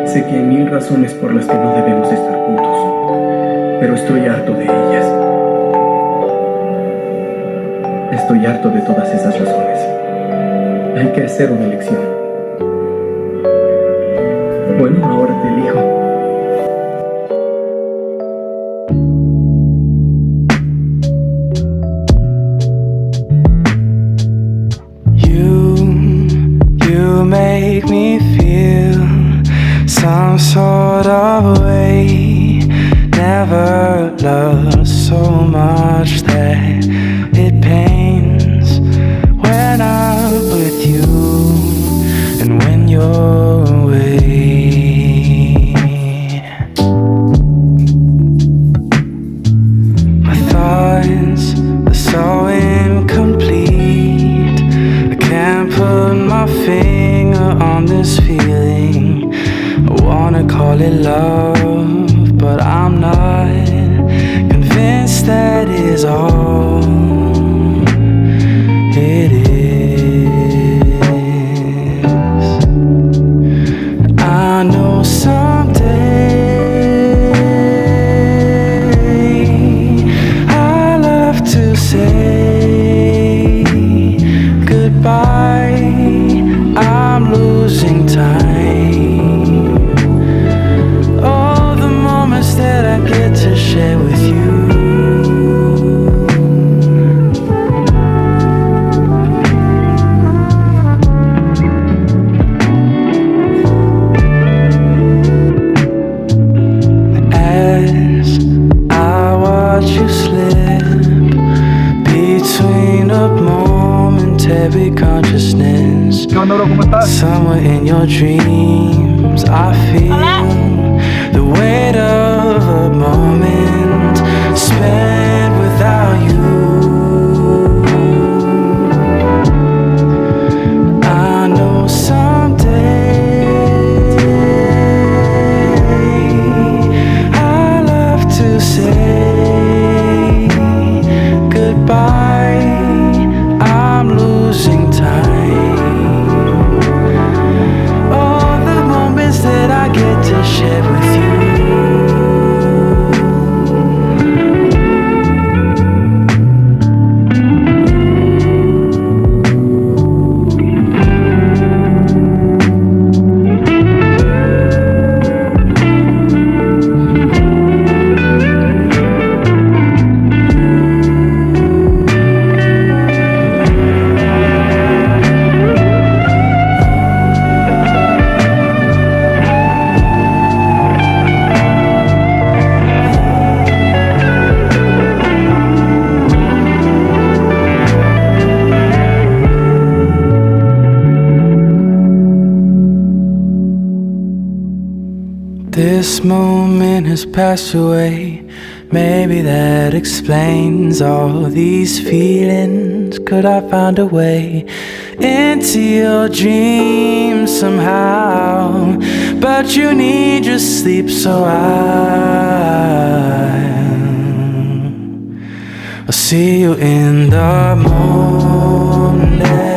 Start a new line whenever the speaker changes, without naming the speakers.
Sé que hay mil razones por las que no debemos estar juntos, pero estoy harto de ellas. Estoy harto de todas esas razones. Hay que hacer una elección. Bueno, ahora te elijo.
You make me feel some sort of way. Never loved so much that it pains when I'm with you and when you're away. My thoughts are so incomplete. I can't put my finger on this feeling. I wanna call it love, but I'm not convinced that is all it is. I know someday I'll have to say goodbye. I'm losing time. All the moments that I get to share with you. As I watch you slip between a momentary consciousness, somewhere in your dreams I feel the weight of a moment spent without you. I know someday I'll have to say goodbye. I'm losing time. All the moments that I get to share with you. This moment has passed away. Maybe that explains all these feelings. Could I find a way into your dreams somehow? But you need your sleep, so I'll see you in the morning.